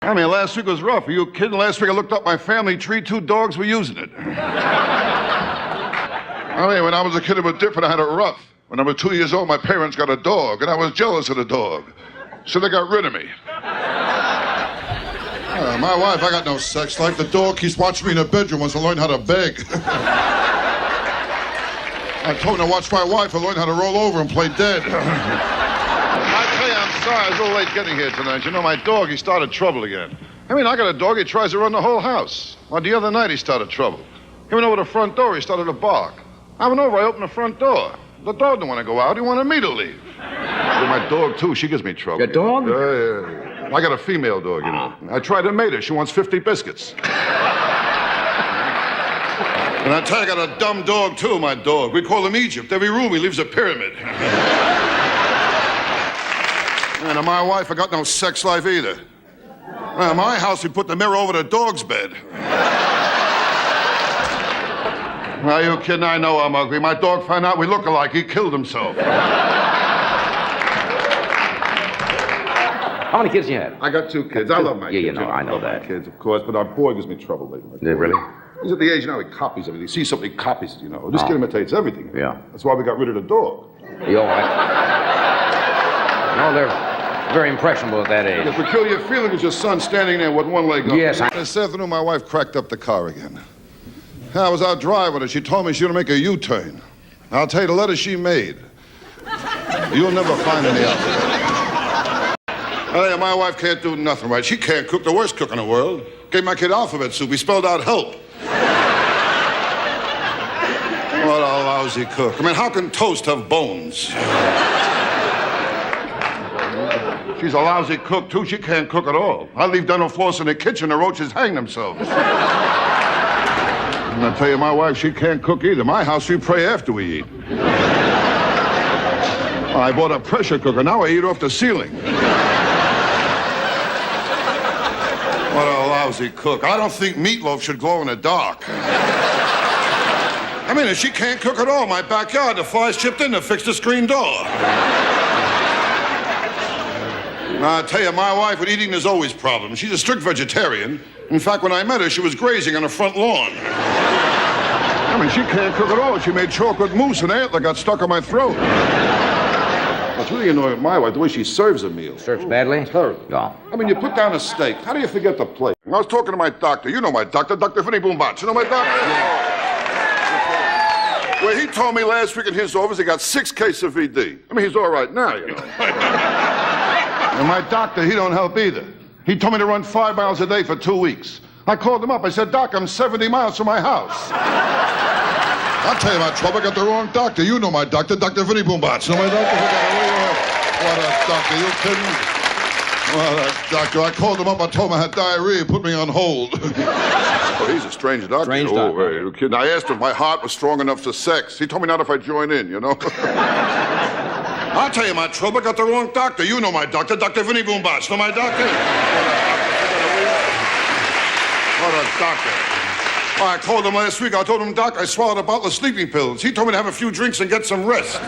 I mean, last week was rough. Are you kidding? Last week I looked up my family tree. 2 dogs were using it. I mean, when I was a kid, it was different. I had it rough. When I was 2 years old, my parents got a dog, and I was jealous of the dog. So they got rid of me. My wife, I got no sex life. The dog keeps watching me in the bedroom, wants to learn how to beg. I told him to watch my wife and learn how to roll over and play dead. I tell you, I'm sorry. I was a little late getting here tonight. You know, my dog, he started trouble again. I mean, I got a dog, he tries to run the whole house. Well, the other night, he started trouble. He went over the front door, he started to bark. I went over, I opened the front door. The dog didn't want to go out, he wanted me to leave. Well, my dog, too, she gives me trouble. Your dog? Yeah. I got a female dog, you know. I tried to mate her, she wants 50 biscuits. And I tell you, I got a dumb dog, too, my dog. We call him Egypt. Every room, he leaves a pyramid. And my wife, I got no sex life either. In my house, we put the mirror over the dog's bed. Are you kidding? I know I'm ugly. My dog found out we look alike. He killed himself. How many kids do you have? I got 2 kids. I love my kids. Yeah, you know, I know that. Kids, of course, but our boy gives me trouble lately. Yeah, really? He's at the age now he copies everything. He sees something, he copies it, you know. This kid imitates everything. Yeah. That's why we got rid of the dog. You all right? No, they're very impressionable at that age. The peculiar feeling is your son standing there with one leg up. Yes, This afternoon, my wife cracked up the car again. I was out driving her. She told me she was going to make a U-turn. I'll tell you, the letter she made, you'll never find any out there. My wife can't do nothing right. She can't cook, the worst cook in the world. Gave my kid alphabet soup. He spelled out help. What a lousy cook. I mean, how can toast have bones? She's a lousy cook, too. She can't cook at all. I leave dental floss in the kitchen, the roaches hang themselves. And I tell you, my wife, she can't cook either. My house, we pray after we eat. I bought a pressure cooker. Now I eat off the ceiling. What a lousy cook. I don't think meatloaf should glow in the dark. I mean, if she can't cook at all, my backyard, the flies chipped in to fix the screen door. Now, I tell you, my wife with eating, there's always problems. She's a strict vegetarian. In fact, when I met her, she was grazing on the front lawn. I mean, she can't cook at all. She made chocolate mousse and antler got stuck on my throat. What's really annoying with my wife, the way she serves a meal. Serves badly? Terrible. No. I mean, you put down a steak. How do you forget the plate? I was talking to my doctor. You know my doctor, Dr. Vinny Boombach. You know my doctor? Yeah. Well, he told me last week in his office he got 6 cases of VD. I mean, he's all right now, you know. And my doctor, he don't help either. He told me to run 5 miles a day for 2 weeks. I called him up. I said, Doc, I'm 70 miles from my house. I'll tell you my trouble. I got the wrong doctor. You know my doctor, Dr. Vinny Boombach. You know my doctor? What a doctor. You kidding? What a doctor. I called him up. I told him I had diarrhea. Put me on hold. Oh, he's a strange doctor. Strange doctor. Oh, you kidding? I asked him if my heart was strong enough for sex. He told me not if I join in, you know? I'll tell you my trouble. I got the wrong doctor. You know my doctor, Dr. Vinny Boombach. You know my doctor? What a doctor. Oh, I called him last week. I told him, Doc, I swallowed a bottle of sleeping pills. He told me to have a few drinks and get some rest.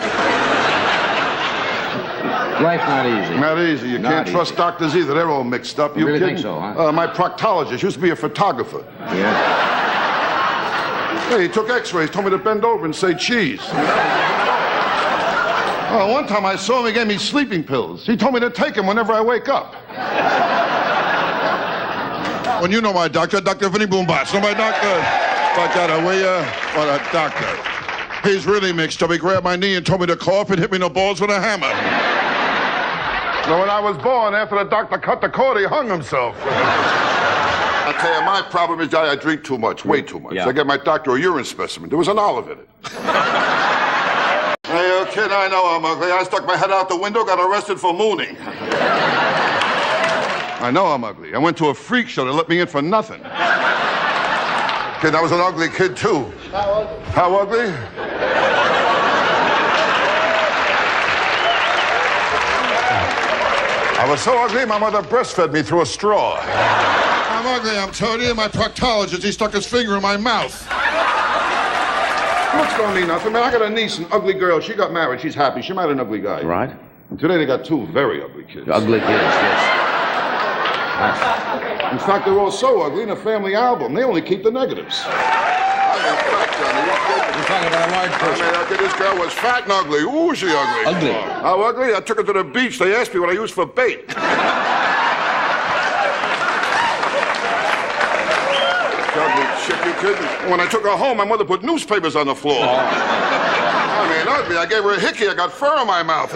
Life's not easy. Not easy. You can't trust doctors either. They're all mixed up. You really kidding? think so, huh? My proctologist used to be a photographer. Yeah? Hey, he took x-rays, told me to bend over and say cheese. One time I saw him, he gave me sleeping pills. He told me to take them whenever I wake up. When you know my doctor, Dr. Vinny Boombach. Know my doctor? What a doctor. He's really mixed up. He grabbed my knee and told me to cough and hit me in the balls with a hammer. So when I was born, after the doctor cut the cord, he hung himself. I tell you, my problem is I drink too much, way too much. Yeah. I get my doctor a urine specimen. There was an olive in it. Hey, you kid, I know I'm ugly. I stuck my head out the window, got arrested for mooning. I know I'm ugly. I went to a freak show. They let me in for nothing. Kid, I was an ugly kid, too. How ugly? I was so ugly, my mother breastfed me through a straw. I'm ugly, I'm telling you. My proctologist, he stuck his finger in my mouth. Looks don't mean nothing, man. I got a niece, an ugly girl. She got married. She's happy. She married an ugly guy. Right. And today they got 2 very ugly kids. Ugly kids, yes. In fact, they're all so ugly in a family album. They only keep the negatives. You're talking about a large person. I mean, this girl was fat and ugly. Ooh, was she ugly. Ugly? How ugly? I took her to the beach. They asked me what I used for bait. Ugly chick, you kidding? When I took her home, my mother put newspapers on the floor. I mean, ugly. I gave her a hickey. I got fur in my mouth.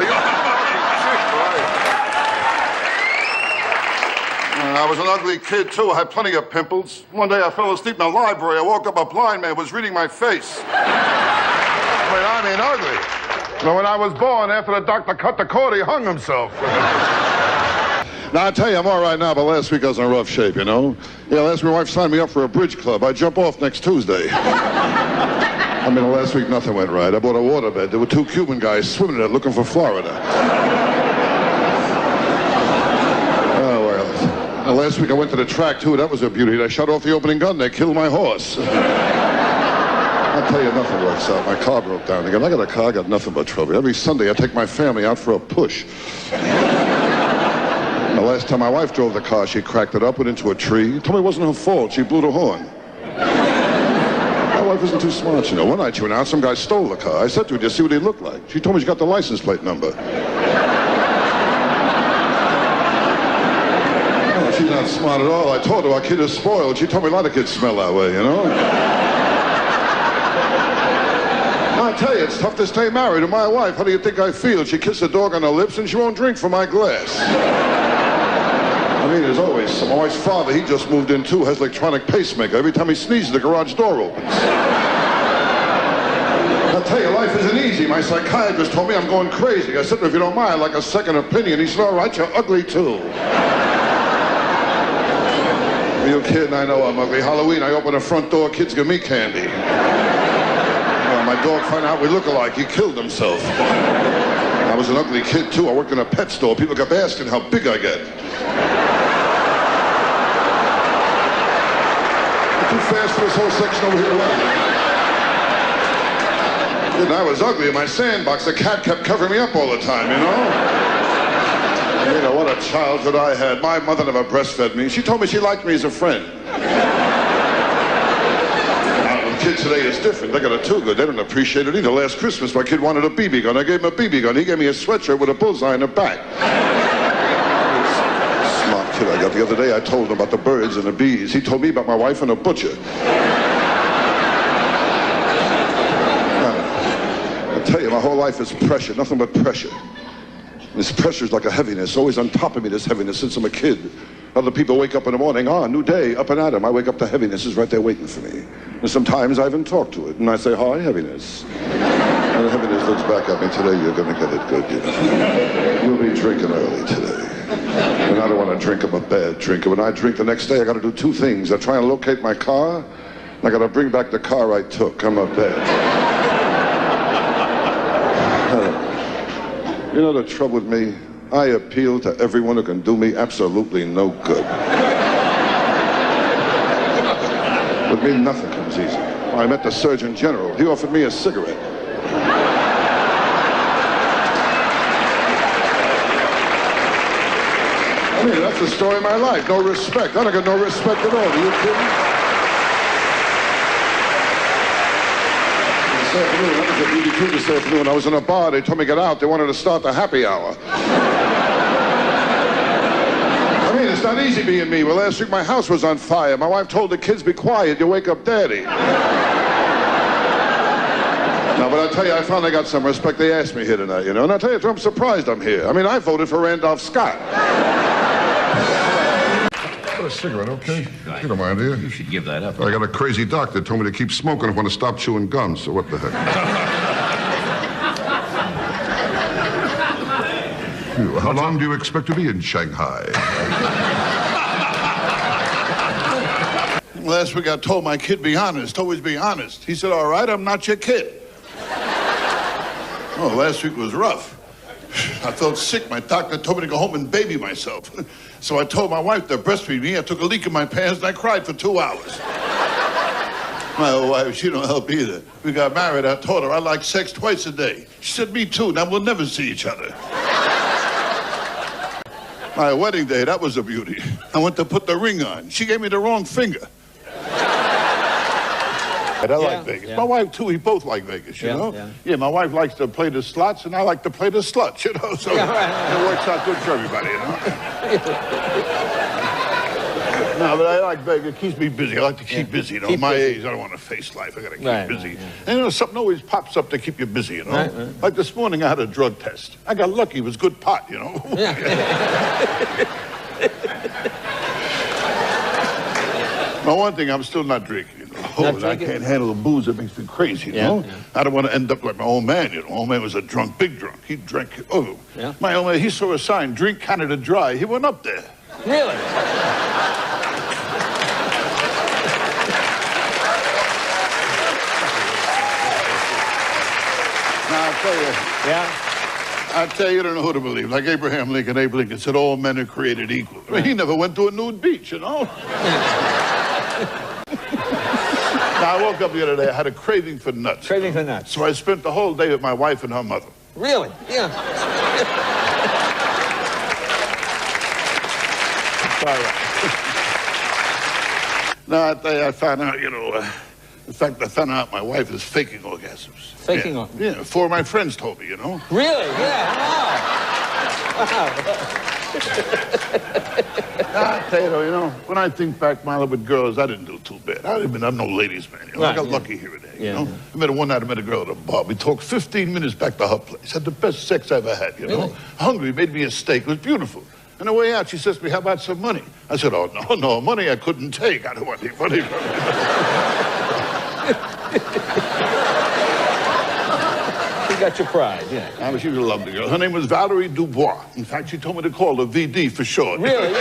I was an ugly kid, too. I had plenty of pimples. One day I fell asleep in the library. I woke up, a blind man was reading my face. I mean, ugly. But when I was born, after the doctor cut the cord, he hung himself. Now, I tell you, I'm all right now, but last week I was in rough shape, you know? Yeah, last week my wife signed me up for a bridge club. I jump off next Tuesday. I mean, last week nothing went right. I bought a waterbed. There were 2 Cuban guys swimming in it looking for Florida. Last week I went to the track, too. That was a beauty. I shot off the opening gun. They killed my horse. I'll tell you, nothing works out. My car broke down again. I got a car, I got nothing but trouble. Every Sunday I take my family out for a push. The last time my wife drove the car, she cracked it up, went into a tree. Told me it wasn't her fault. She blew the horn. My wife isn't too smart, you know. One night she went out, some guy stole the car. I said to her, just see what he looked like. She told me she got the license plate number. She's not smart at all. I told her our kid is spoiled. She told me a lot of kids smell that way, you know? I tell you, it's tough to stay married to my wife. How do you think I feel? She kissed the dog on her lips and she won't drink from my glass. I mean, there's always some. My wife's father, he just moved in too, has electronic pacemaker. Every time he sneezes, the garage door opens. I'll tell you, life isn't easy. My psychiatrist told me I'm going crazy. I said to him, if you don't mind, I'd like a second opinion. He said, all right, you're ugly too. Are you kidding? I know I'm ugly. Halloween, I open the front door, kids give me candy. My dog found out we look alike. He killed himself. I was an ugly kid, too. I worked in a pet store. People kept asking how big I get. You're too fast for this whole section over here. And I was ugly in my sandbox. The cat kept covering me up all the time, you know? You know, what a childhood I had. My mother never breastfed me. She told me she liked me as a friend. Kids today is different. They got it too good. They don't appreciate it either. Last Christmas, my kid wanted a BB gun. I gave him a BB gun. He gave me a sweatshirt with a bullseye in the back. Smart kid I got. The other day, I told him about the birds and the bees. He told me about my wife and a butcher. I tell you, my whole life is pressure. Nothing but pressure. This pressure's like a heaviness. Always on top of me, this heaviness since I'm a kid. Other people wake up in the morning, new day, up and at 'em. I wake up, the heaviness is right there waiting for me. And sometimes I even talk to it, and I say, hi, heaviness. And the heaviness looks back at me, today you're going to get it good, you know. You'll be drinking early today. And I don't want to drink, I'm a bad drinker. When I drink the next day, I got to do 2 things. I try and locate my car, and I got to bring back the car I took. I'm a bad. You know the trouble with me? I appeal to everyone who can do me absolutely no good. With me, nothing comes easy. I met the Surgeon General. He offered me a cigarette. I mean, that's the story of my life. No respect. I don't get no respect at all. Are you kidding? This afternoon, I was in a bar. They told me to get out. They wanted to start the happy hour. I mean, it's not easy being me. Well, last week my house was on fire. My wife told the kids, be quiet. You wake up daddy. Now, but I tell you, I finally got some respect. They asked me here tonight, you know. And I tell you, I'm surprised I'm here. I mean, I voted for Randolph Scott. A cigarette, okay? You don't mind, do you? You should give that up. I got a crazy doctor told me to keep smoking if I want to stop chewing gum, so what the heck? How long do you expect to be in Shanghai? Last week I told my kid, be honest, always be honest. He said, all right, I'm not your kid. Oh, last week was rough. I felt sick. My doctor told me to go home and baby myself. So I told my wife to breastfeed me. I took a leak in my pants and I cried for 2 hours. My old wife, she don't help either. We got married. I told her I like sex twice a day. She said, me too. Now we'll never see each other. My wedding day, that was a beauty. I went to put the ring on. She gave me the wrong finger. I like Vegas. Yeah. My wife, too, we both like Vegas, you know? Yeah, my wife likes to play the slots, and I like to play the sluts, you know? So it works out good for everybody, you know? No, but I like Vegas. It keeps me busy. I like to keep busy, you know? At my age, I don't want to face life. I got to keep busy. And, you know, something always pops up to keep you busy, you know? Like this morning, I had a drug test. I got lucky. It was good pot, you know? Now, one thing, I'm still not drinking. I can't handle the booze. It makes me crazy, you know? I don't want to end up like my old man, you know? Old man was a drunk, big drunk. He drank, my old man, he saw a sign, drink Canada Dry. He went up there. Really? Now, I'll tell you. I tell you, you don't know who to believe. Like Abraham Lincoln said, all men are created equal. I mean, he never went to a nude beach, you know? Now, I woke up the other day, I had a craving for nuts. Craving for nuts. So I spent the whole day with my wife and her mother. Really? Yeah. Now, I found out, you know, in fact, I found out my wife is faking orgasms. Faking orgasms? Yeah, 4 of my friends told me, you know. Really? Yeah, wow. I tell you know, when I think back, Marla, with girls, I didn't do too bad. I'm no ladies' man, you know. I got lucky here and there, you know. I met one night, I met a girl at a bar. We talked 15 minutes back to her place. Had the best sex I ever had, you know. Really? Hungry, made me a steak. It was beautiful. On the way out, she says to me, how about some money? I said, oh, no, money I couldn't take. I don't want any money. You got your pride, yeah. She was a lovely girl. Her name was Valerie Dubois. In fact, she told me to call her VD for short. Really?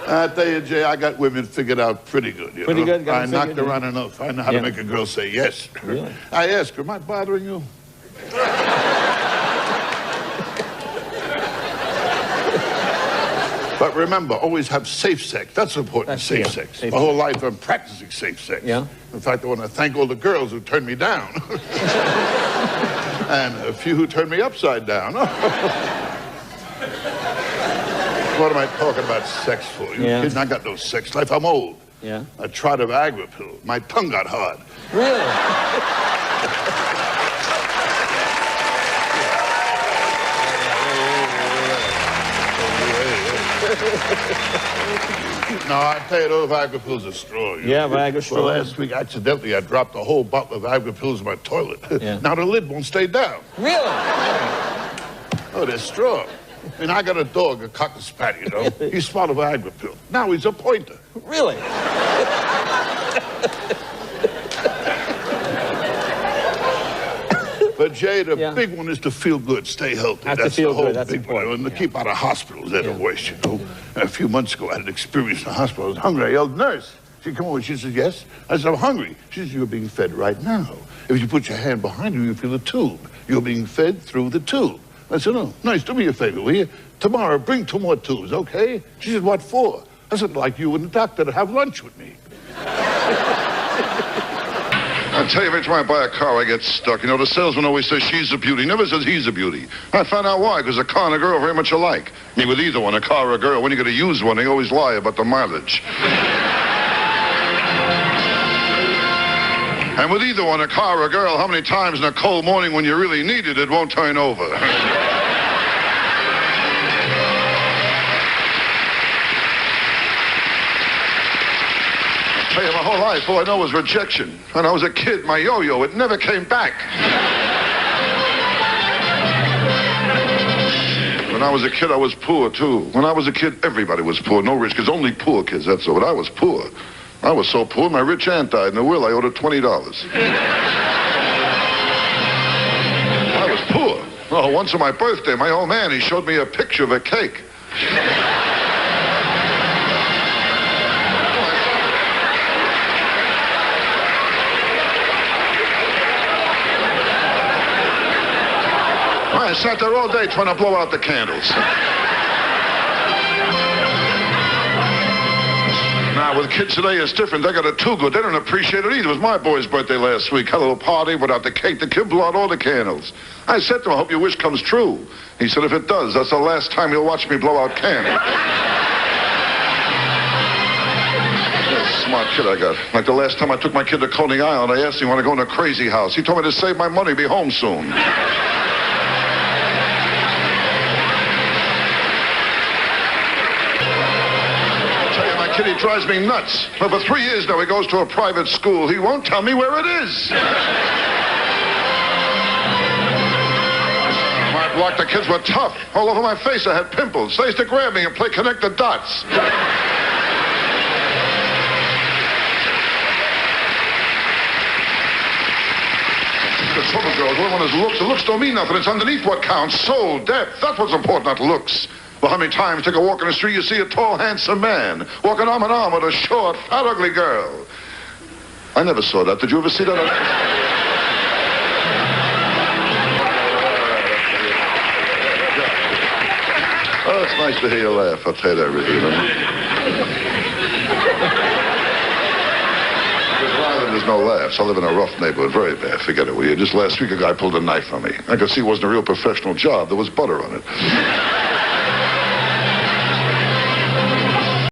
I tell you, Jay, I got women figured out pretty good. You pretty know? good? I knocked around enough. I know how to make a girl say yes. Really? I asked her, am I bothering you? But remember, always have safe sex. That's important, safe sex. My whole life I'm practicing safe sex. Yeah. In fact, I want to thank all the girls who turned me down. And a few who turned me upside down. What am I talking about sex for? You kidding? I got no sex life. I'm old. Yeah. I tried a Viagra pill. My tongue got hard. Really? No, I tell you, those Viagra pills are straw. Viagra straw. Well, last week, accidentally, I dropped a whole bottle of Viagra pills in my toilet. Now the lid won't stay down. Really? Oh, they're straw. I mean, I got a dog, a cocker spaniel, you know. He swallowed a Viagra pill. Now he's a pointer. Really? But, Jay, the big one is to feel good, stay healthy. That's the whole big important. One. And to keep out of hospitals, they're the worst, you know. A few months ago, I had an experience in the hospital. I was hungry. I yelled, nurse. She come over. She said, yes. I said, I'm hungry. She said, you're being fed right now. If you put your hand behind you, you feel a tube. You're being fed through the tube. I said, oh, nice. Do me a favor, will you? Tomorrow, bring 2 more tubes, okay? She said, what for? I said, like you and the doctor to have lunch with me. I tell you, every time I buy a car, I get stuck. You know, the salesman always says she's a beauty, never says he's a beauty. I found out why, because a car and a girl are very much alike. I mean, with either one, a car or a girl, when you get to use one, they always lie about the mileage. And with either one, a car or a girl, how many times in a cold morning when you really need it, it won't turn over. I tell you, my whole life, all I know was rejection. When I was a kid, my yo-yo, it never came back. When I was a kid, I was poor, too. When I was a kid, everybody was poor. No rich kids, only poor kids, that's all. But I was poor. I was so poor, my rich aunt died. In a will, I owed her $20. I was poor. Oh, once on my birthday, my old man, he showed me a picture of a cake. I sat there all day trying to blow out the candles. Now, With kids today, it's different. They got it too good. They don't appreciate it either. It was my boy's birthday last week. Had a little party, went out the cake, the kid blew out all the candles. I said to him, I hope your wish comes true. He said, if it does, that's the last time you'll watch me blow out candles. Smart kid I got. Like the last time I took my kid to Coney Island, I asked him, want to go in a crazy house? He told me to save my money, be home soon. He drives me nuts. Well, for 3 years now, he goes to a private school. He won't tell me where it is. My block, the kids were tough. All over my face, I had pimples. They used to grab me and play connect the dots. The trouble, girls, one of his looks. The looks don't mean nothing. It's underneath what counts. Soul, depth. That's what's important, not looks. Well, how many times take a walk in the street, you see a tall, handsome man walking arm in arm with a short, fat, ugly girl. I never saw that. Did you ever see that? Oh, it's nice to hear you laugh. I'll tell you that, really. There's no laughs. I live in a rough neighborhood. Very bad. Forget it, will you? Just last week, a guy pulled a knife on me. I could see it wasn't a real professional job. There was butter on it.